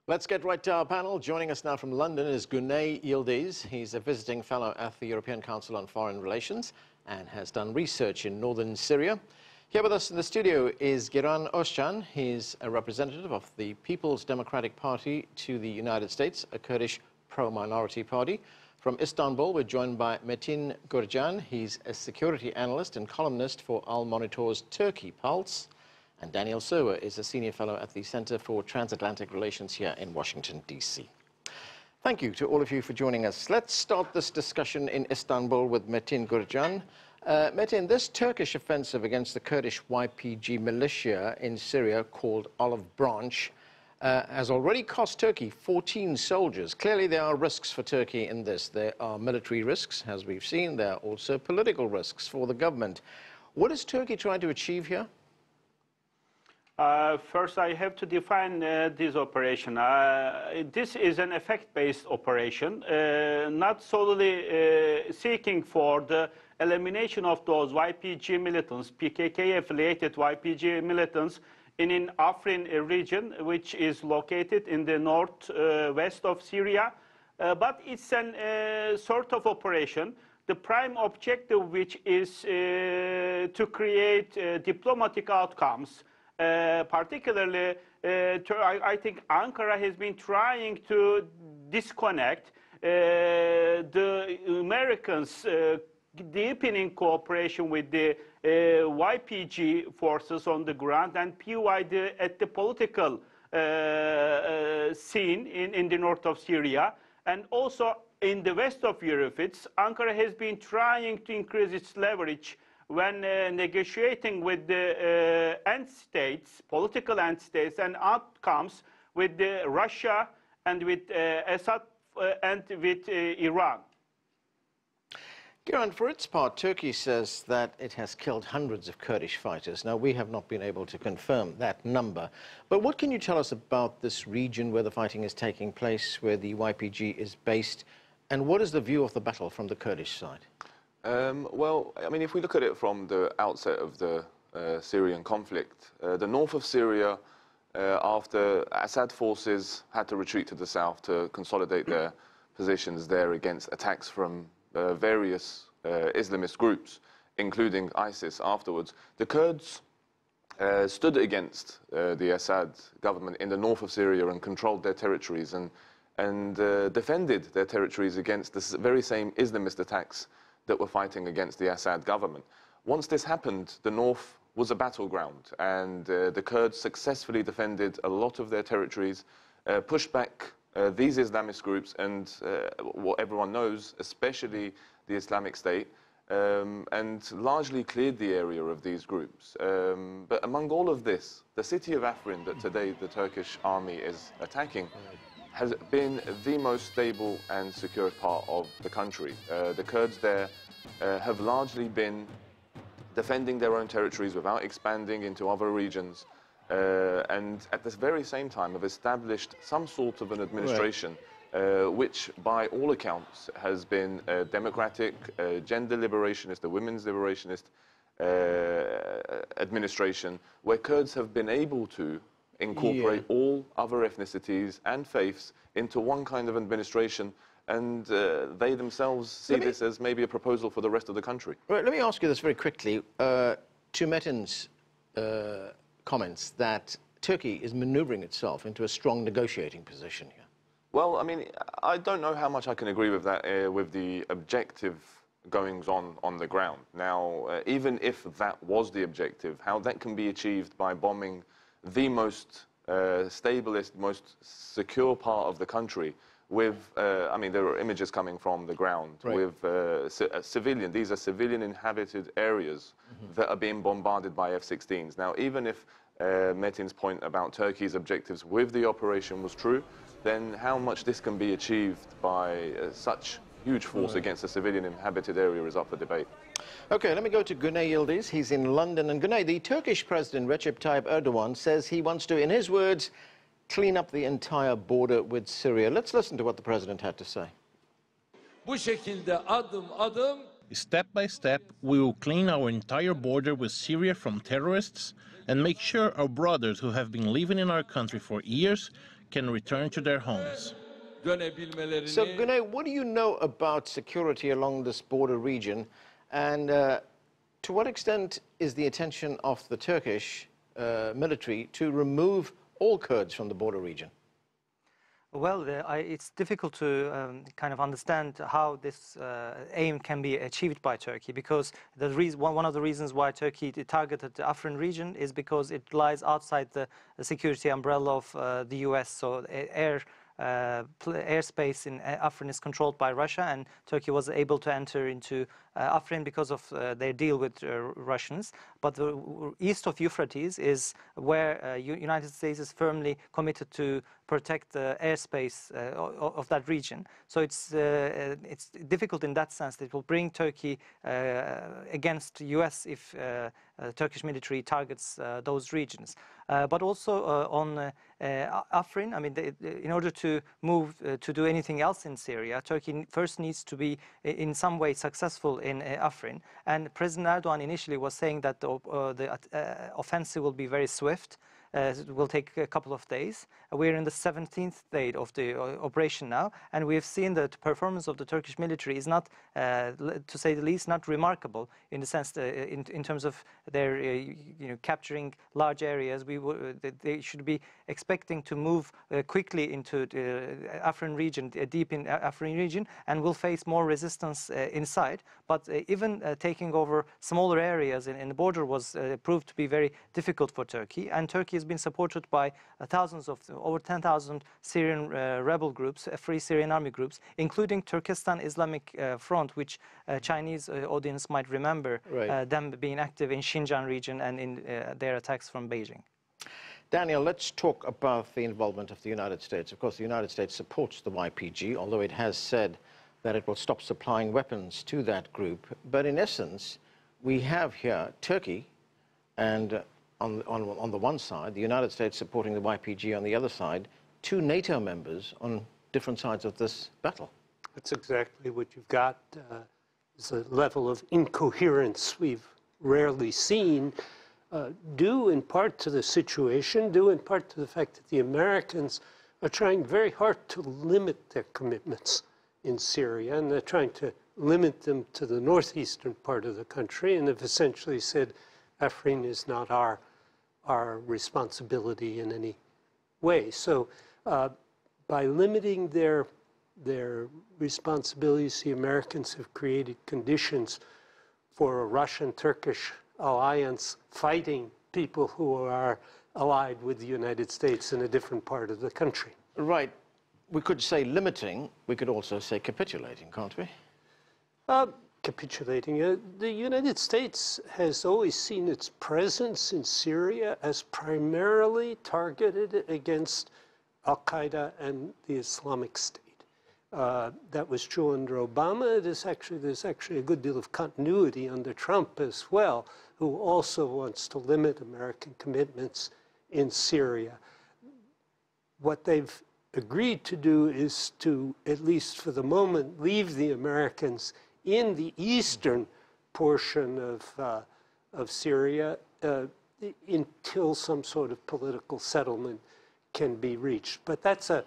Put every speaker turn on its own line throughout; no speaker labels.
Let's get right to our panel. Joining us now from London is Guney Yildiz. He's a visiting fellow at the European Council on Foreign Relations and has done research in northern Syria. Here with us in the studio is Giran Ozcan. He's a representative of the People's Democratic Party to the United States, a Kurdish pro-minority party. From Istanbul, we're joined by Metin Gurcan. He's a security analyst and columnist for Al Monitor's Turkey Pulse. And Daniel Serwer is a senior fellow at the Center for Transatlantic Relations here in Washington, D.C. Thank you to all of you for joining us. Let's start this discussion in Istanbul with Metin Gurcan. Metin, this Turkish offensive against the Kurdish YPG militia in Syria called Olive Branch has already cost Turkey 14 soldiers. Clearly, there are risks for Turkey in this. There are military risks, as we've seen. There are also political risks for the government. What is Turkey trying to achieve here?
First, I have to define this operation. This is an effect-based operation, not solely seeking for the elimination of those YPG militants, PKK-affiliated YPG militants in an Afrin region, which is located in the northwest of Syria. But it's a sort of operation. The prime objective, which is to create diplomatic outcomes. Particularly, I think Ankara has been trying to disconnect the Americans' deepening cooperation with the YPG forces on the ground and PYD at the political scene in the north of Syria. And also in the west of Europe, Ankara has been trying to increase its leverage when negotiating with the end states, political end states, and outcomes with Russia and with Assad and with Iran.
Giran, for its part, Turkey says that it has killed hundreds of Kurdish fighters. Now, we have not been able to confirm that number. But what can you tell us about this region where the fighting is taking place, where the YPG is based, and what is the view of the battle from the Kurdish side?
Well, I mean, if we look at it from the outset of the Syrian conflict, the north of Syria, after Assad forces had to retreat to the south to consolidate their positions there against attacks from various Islamist groups, including ISIS afterwards, the Kurds stood against the Assad government in the north of Syria and controlled their territories and defended their territories against the very same Islamist attacks that were fighting against the Assad government. Once this happened, the north was a battleground, and the Kurds successfully defended a lot of their territories, pushed back these Islamist groups and what everyone knows, especially the Islamic State, and largely cleared the area of these groups. But among all of this, the city of Afrin that today the Turkish army is attacking has been the most stable and secure part of the country. The Kurds there have largely been defending their own territories without expanding into other regions, and at the very same time have established some sort of an administration which, by all accounts, has been democratic, gender liberationist, a women's liberationist administration, where Kurds have been able to incorporate all other ethnicities and faiths into one kind of administration, and they themselves see this as maybe a proposal for the rest of the country.
Right, let me ask you this very quickly. To Metin's comments that Turkey is maneuvering itself into a strong negotiating position here.
Well, I mean, I don't know how much I can agree with that, with the objective goings-on the ground. Now, even if that was the objective, how that can be achieved by bombing the most stablest, most secure part of the country with, I mean, there are images coming from the ground with civilian, these are civilian inhabited areas that are being bombarded by F-16s. Now, even if Metin's point about Turkey's objectives with the operation was true, then how much this can be achieved by such huge force against a civilian inhabited area is up for debate.
Okay, let me go to Guney Yildiz. He's in London. And Guney, the Turkish President Recep Tayyip Erdogan says he wants to, in his words, clean up the entire border with Syria. Let's listen to what the president had to say.
Step by step, we will clean our entire border with Syria from terrorists and make sure our brothers who have been living in our country for years can return to their homes.
So, Guney, what do you know about security along this border region, and to what extent is the intention of the Turkish military to remove all Kurds from the border region?
Well, it's difficult to kind of understand how this aim can be achieved by Turkey, because one of the reasons why Turkey targeted the Afrin region is because it lies outside the security umbrella of the US. So airspace in Afrin is controlled by Russia, and Turkey was able to enter into Afrin because of their deal with Russians. But the east of Euphrates is where United States is firmly committed to protect the airspace of that region. So it's difficult in that sense. It will bring Turkey against the US if Turkish military targets those regions. But also on Afrin, I mean, in order to move to do anything else in Syria, Turkey first needs to be in some way successful in Afrin. And President Erdogan initially was saying that the offensive will be very swift. It will take a couple of days. We're in the 17th day of the operation now, and we have seen that the performance of the Turkish military is not, to say the least, not remarkable in the sense that in terms of their capturing large areas. They should be expecting to move quickly into the Afrin region, deep in Afrin region, and will face more resistance inside. But even taking over smaller areas in the border was proved to be very difficult for Turkey, and Turkey has been supported by thousands of, over 10,000 Syrian rebel groups, Free Syrian Army groups, including Turkestan Islamic Front, which Chinese audience might remember them being active in Xinjiang region and in their attacks from Beijing.
Daniel, let's talk about the involvement of the United States. Of course, the United States supports the YPG, although it has said that it will stop supplying weapons to that group. But in essence, we have here Turkey and on the one side, the United States supporting the YPG on the other side, two NATO members on different sides of this battle.
That's exactly what you've got. It's a level of incoherence we've rarely seen, due in part to the situation, due in part to the fact that the Americans are trying very hard to limit their commitments in Syria, and they're trying to limit them to the northeastern part of the country, and have essentially said, Afrin is not our responsibility in any way. So by limiting their responsibilities, the Americans have created conditions for a Russian-Turkish alliance fighting people who are allied with the United States in a different part of the country.
Right. We could say limiting, we could also say capitulating, can't we?
Capitulating. The United States has always seen its presence in Syria as primarily targeted against Al-Qaeda and the Islamic State. That was true under Obama. There's actually a good deal of continuity under Trump as well, who also wants to limit American commitments in Syria. What they've agreed to do is to, at least for the moment, leave the Americans in the eastern portion of Syria until some sort of political settlement can be reached. But that's a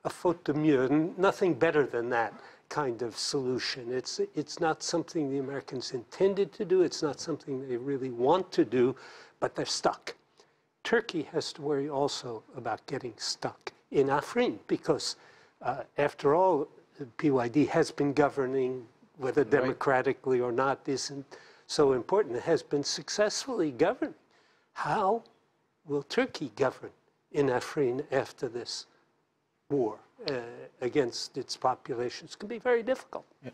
faute de mieux, nothing better than that kind of solution. It's not something the Americans intended to do. It's not something they really want to do, but they're stuck. Turkey has to worry also about getting stuck in Afrin because, after all, the PYD has been governing, whether democratically or not isn't so important. It has been successfully governing. How will Turkey govern in Afrin after this war against its population? It's going to be very difficult.
Yeah.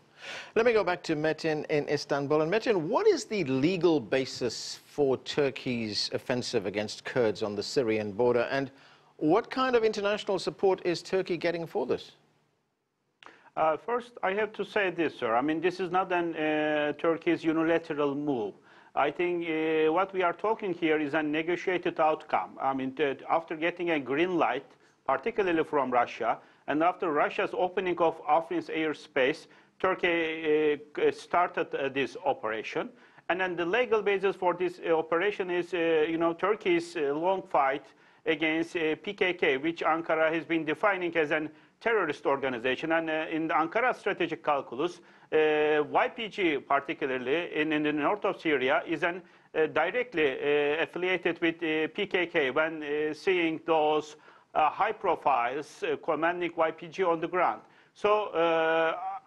Let me go back to Metin in Istanbul. And Metin, what is the legal basis for Turkey's offensive against Kurds on the Syrian border? And what kind of international support is Turkey getting for this?
First, I have to say this, sir. I mean, this is not Turkey's unilateral move. I think what we are talking here is a negotiated outcome. I mean, after getting a green light, particularly from Russia, and after Russia's opening of Afrin's airspace, Turkey started this operation. And then the legal basis for this operation is, Turkey's long fight against PKK, which Ankara has been defining as a terrorist organization. And in the Ankara strategic calculus, YPG, particularly in the north of Syria, is directly affiliated with PKK when seeing those high profiles commanding YPG on the ground. So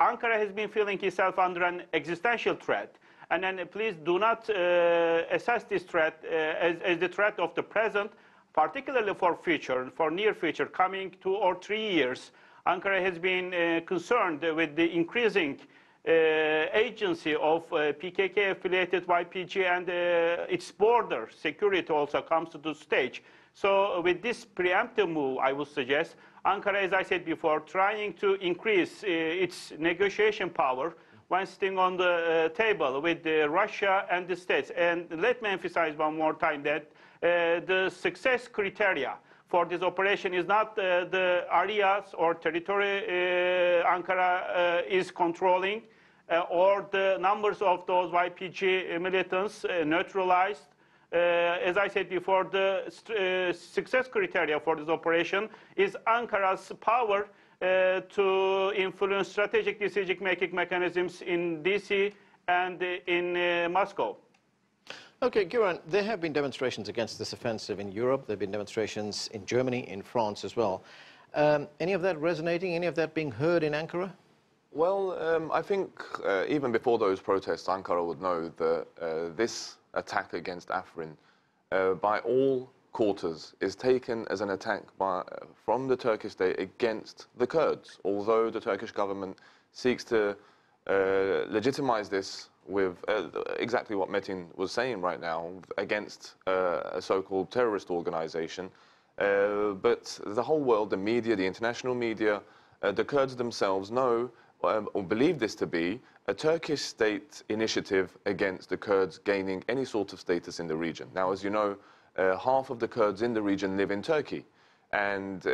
Ankara has been feeling itself under an existential threat. And then please do not assess this threat as the threat of the present, particularly for future, for near future, coming 2 or 3 years. Ankara has been concerned with the increasing agency of PKK-affiliated YPG, and its border security also comes to the stage. So with this preemptive move, I would suggest, Ankara, as I said before, trying to increase its negotiation power when sitting on the table with Russia and the States. And let me emphasize one more time that the success criteria for this operation is not the areas or territory Ankara is controlling, or the numbers of those YPG militants neutralized. As I said before, the success criteria for this operation is Ankara's power to influence strategic decision-making mechanisms in DC and in Moscow.
Okay, Giran, there have been demonstrations against this offensive in Europe. There have been demonstrations in Germany, in France as well. Any of that resonating, any of that being heard in Ankara?
Well, I think even before those protests, Ankara would know that this attack against Afrin, by all quarters, is taken as an attack from the Turkish state against the Kurds, although the Turkish government seeks to legitimize this with exactly what Metin was saying right now, against a so-called terrorist organization. But the whole world, the media, the international media, the Kurds themselves know or believe this to be a Turkish state initiative against the Kurds gaining any sort of status in the region. Now, as you know, half of the Kurds in the region live in Turkey. And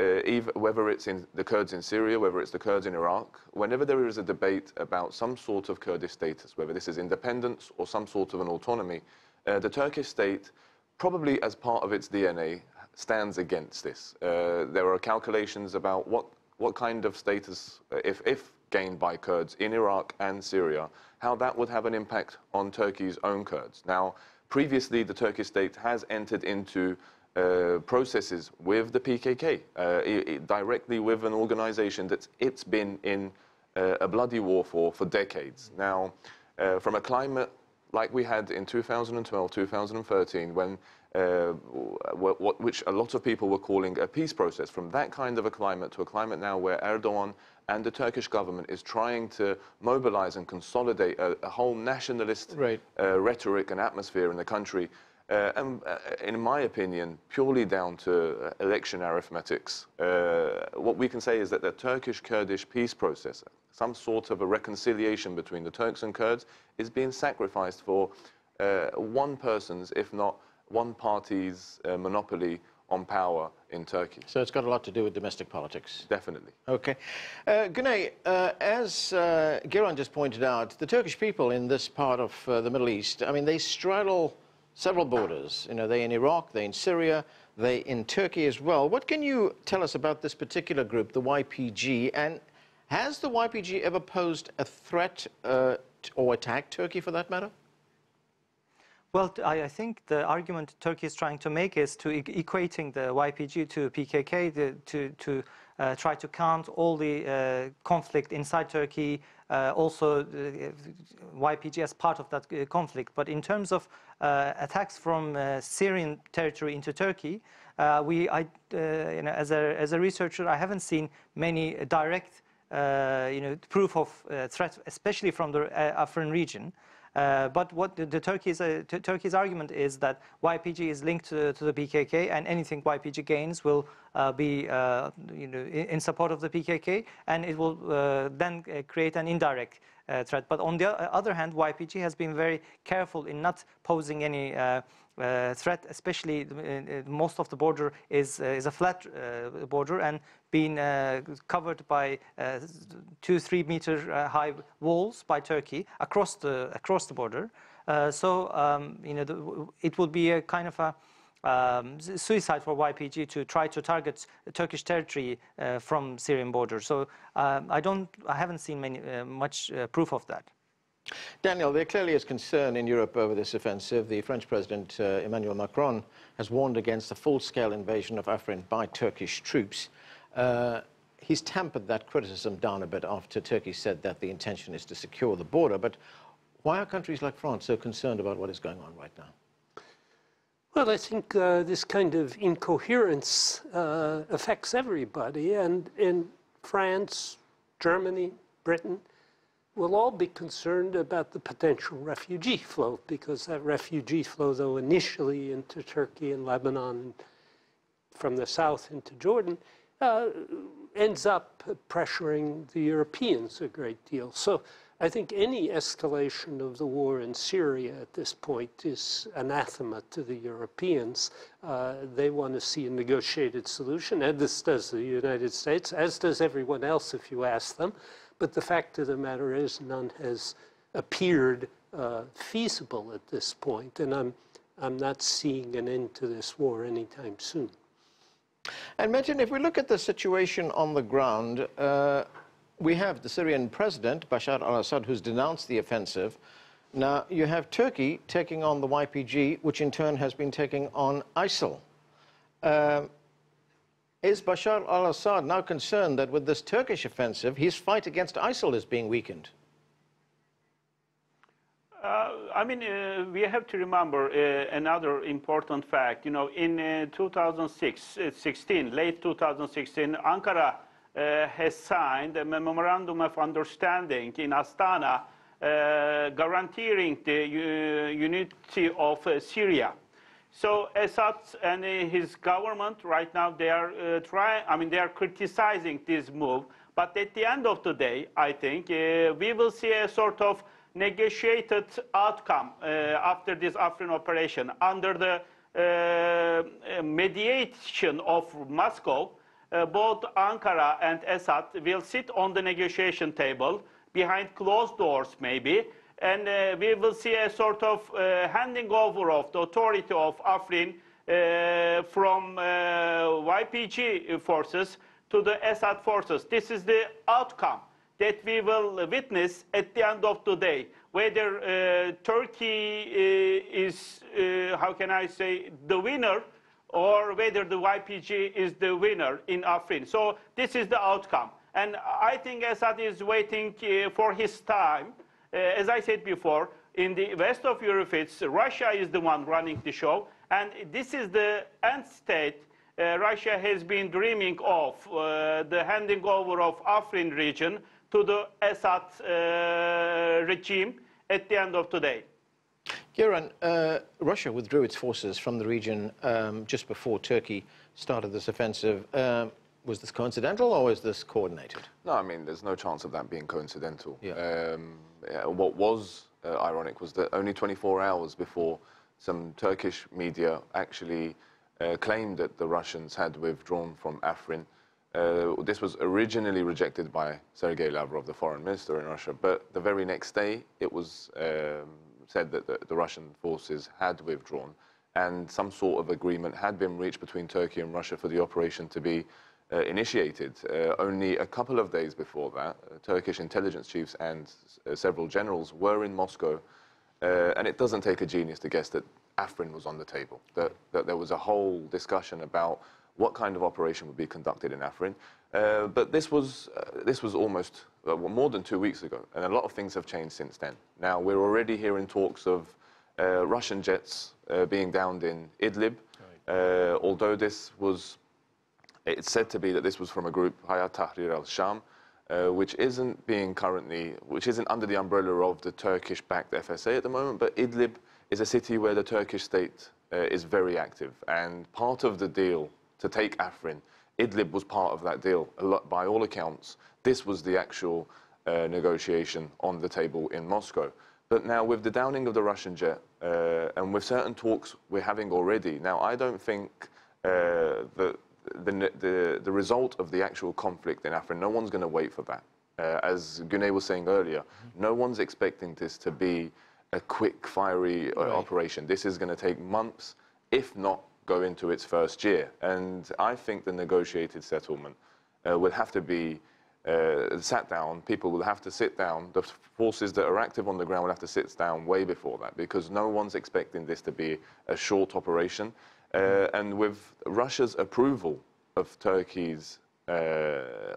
whether it's the Kurds in Syria, whether it's the Kurds in Iraq, whenever there is a debate about some sort of Kurdish status, whether this is independence or some sort of an autonomy, the Turkish state, probably as part of its DNA, stands against this. There are calculations about what kind of status, if gained by Kurds in Iraq and Syria, how that would have an impact on Turkey's own Kurds. Now, previously, the Turkish state has entered into processes with the PKK, directly with an organization that it's been in a bloody war for decades. Now, from a climate like we had in 2012, 2013, when which a lot of people were calling a peace process, from that kind of a climate to a climate now where Erdogan and the Turkish government is trying to mobilize and consolidate a whole nationalist rhetoric and atmosphere in the country. And in my opinion, purely down to election arithmetics, what we can say is that the Turkish-Kurdish peace process, some sort of a reconciliation between the Turks and Kurds, is being sacrificed for one person's, if not one party's, monopoly on power in Turkey.
So it's got a lot to do with domestic politics.
Definitely.
Okay. Guney, as Giran just pointed out, the Turkish people in this part of the Middle East, I mean, they straddle several borders. You know, they're in Iraq, they're in Syria, they're in Turkey as well. What can you tell us about this particular group, the YPG, and has the YPG ever posed a threat or attacked Turkey for that matter?
Well, I think the argument Turkey is trying to make is to equating the YPG to PKK, to try to count all the conflict inside Turkey, also YPG as part of that conflict. But in terms of attacks from Syrian territory into Turkey, you know, as a researcher, I haven't seen many direct you know, proof of threat, especially from the Afrin region. But what the Turkey's argument is that YPG is linked to the PKK, and anything YPG gains will be you know, in support of the PKK, and it will then create an indirect threat. But on the other hand, YPG has been very careful in not posing any threat, especially most of the border is a flat border and being covered by 2-3 meter high walls by Turkey across the border. So you know, it will be a kind of suicide for YPG to try to target Turkish territory from Syrian border. So I haven't seen much proof of that.
Daniel, there clearly is concern in Europe over this offensive. The French President Emmanuel Macron has warned against a full-scale invasion of Afrin by Turkish troops. He's tempered that criticism down a bit after Turkey said that the intention is to secure the border. But why are countries like France so concerned about what is going on right now?
Well, I think this kind of incoherence affects everybody, and in France, Germany, Britain, will all be concerned about the potential refugee flow, because that refugee flow, though initially into Turkey and Lebanon, from the south into Jordan, ends up pressuring the Europeans a great deal. So I think any escalation of the war in Syria at this point is anathema to the Europeans. They want to see a negotiated solution, and this does the United States, as does everyone else if you ask them. But the fact of the matter is none has appeared feasible at this point, and I'm not seeing an end to this war anytime soon.
And Metin, if we look at the situation on the ground, we have the Syrian president, Bashar al-Assad, who's denounced the offensive. Now, you have Turkey taking on the YPG, which in turn has been taking on ISIL. Is Bashar al-Assad now concerned that with this Turkish offensive, his fight against ISIL is being weakened?
I mean, we have to remember another important fact. You know, in 2016, late 2016, Ankara has signed a memorandum of understanding in Astana guaranteeing the unity of Syria. So Assad and his government right now, they are they are criticizing this move. But at the end of the day, I think we will see a sort of negotiated outcome after this Afrin operation under the mediation of Moscow. Both Ankara and Assad will sit on the negotiation table behind closed doors maybe, and we will see a sort of handing over of the authority of Afrin from YPG forces to the Assad forces. This is the outcome that we will witness at the end of the day. Whether Turkey is, how can I say, the winner, or whether the YPG is the winner in Afrin. So this is the outcome. And I think Assad is waiting for his time. As I said before, in the west of Europe, Russia is the one running the show. And this is the end state Russia has been dreaming of, the handing over of Afrin region to the Assad regime at the end of the day.
Giran, Russia withdrew its forces from the region just before Turkey started this offensive. Was this coincidental or is this coordinated?
No, I mean, there's no chance of that being coincidental.
Yeah.
What was ironic was that only 24 hours before, some Turkish media actually claimed that the Russians had withdrawn from Afrin. This was originally rejected by Sergei Lavrov, the foreign minister in Russia, but the very next day it was said that the Russian forces had withdrawn, and some sort of agreement had been reached between Turkey and Russia for the operation to be initiated. Only a couple of days before that, Turkish intelligence chiefs and several generals were in Moscow, and it doesn't take a genius to guess that Afrin was on the table, that there was a whole discussion about what kind of operation would be conducted in Afrin. But this was almost more than 2 weeks ago, and a lot of things have changed since then. Now, we're already hearing talks of Russian jets being downed in Idlib, right. Although it's said to be that this was from a group, Hayat Tahrir al-Sham, which isn't under the umbrella of the Turkish-backed FSA at the moment, but Idlib is a city where the Turkish state is very active, and part of the deal to take Afrin, Idlib was part of that deal. By all accounts, this was the actual negotiation on the table in Moscow. But now, with the downing of the Russian jet, and with certain talks we're having already, now I don't think the result of the actual conflict in Afrin, no one's going to wait for that. As Guney was saying earlier, no one's expecting this to be a quick, fiery operation. This is going to take months, if not go into its first year. And I think the negotiated settlement will have to be sat down. People will have to sit down. The forces that are active on the ground will have to sit down way before that, because no one's expecting this to be a short operation. And with Russia's approval of Turkey's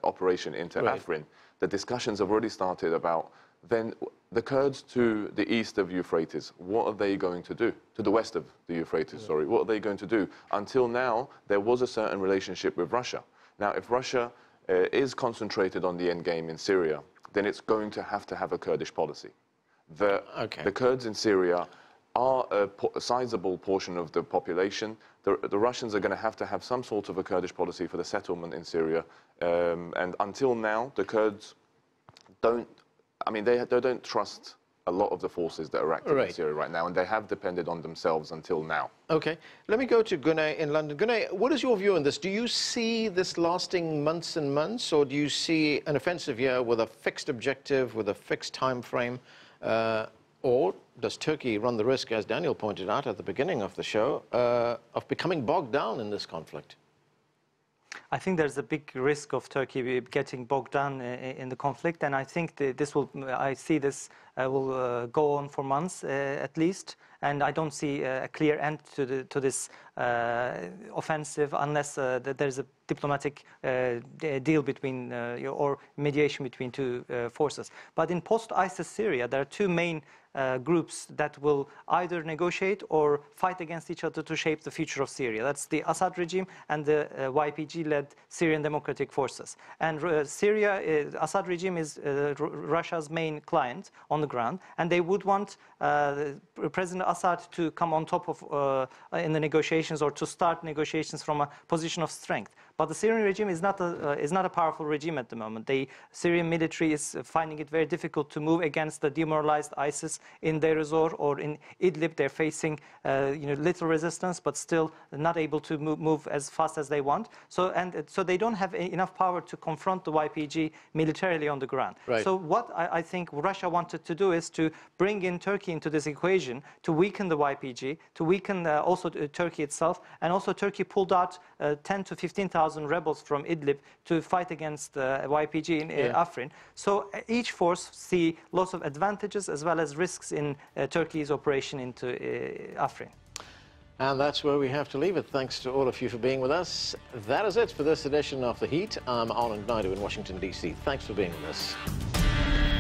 operation into Afrin, the discussions have already started about then the Kurds to the east of Euphrates, what are they going to do? To the west of the Euphrates, sorry, what are they going to do? Until now, there was a certain relationship with Russia. Now, if Russia is concentrated on the end game in Syria, then it's going to have a Kurdish policy. The Kurds in Syria are a sizable portion of the population. The Russians are going to have some sort of a Kurdish policy for the settlement in Syria. And until now, the Kurds don't, I mean, they don't trust a lot of the forces that are active in Syria right now, and they have depended on themselves until now.
Okay. Let me go to Guney in London. Guney, what is your view on this? Do you see this lasting months and months, or do you see an offensive here with a fixed objective, with a fixed time frame? Or does Turkey run the risk, as Daniel pointed out at the beginning of the show, of becoming bogged down in this conflict?
I think there's a big risk of Turkey getting bogged down in the conflict, and I think I see this will go on for months at least, and I don't see a clear end to this offensive unless there's a diplomatic deal between or mediation between two forces. But in post-ISIS Syria, there are two main groups that will either negotiate or fight against each other to shape the future of Syria. That's the Assad regime and the YPG-led Syrian Democratic Forces. And Assad regime is Russia's main client on the ground, and they would want President Assad to come on top of in the negotiations, or to start negotiations from a position of strength. But the Syrian regime is not a powerful regime at the moment. The Syrian military is finding it very difficult to move against the demoralized ISIS in Deir ez-Zor or in Idlib. They're facing little resistance, but still not able to move as fast as they want. So they don't have enough power to confront the YPG militarily on the ground.
Right.
So what I think Russia wanted to do is to bring in Turkey into this equation, to weaken the YPG, to weaken also Turkey itself, and also Turkey pulled out 10 to 15,000 rebels from Idlib to fight against YPG in Afrin. So each force see lots of advantages as well as risks in Turkey's operation into Afrin.
And that's where we have to leave it. Thanks to all of you for being with us. That is it for this edition of The Heat. I'm Arnold Naidu in Washington, D.C. Thanks for being with us.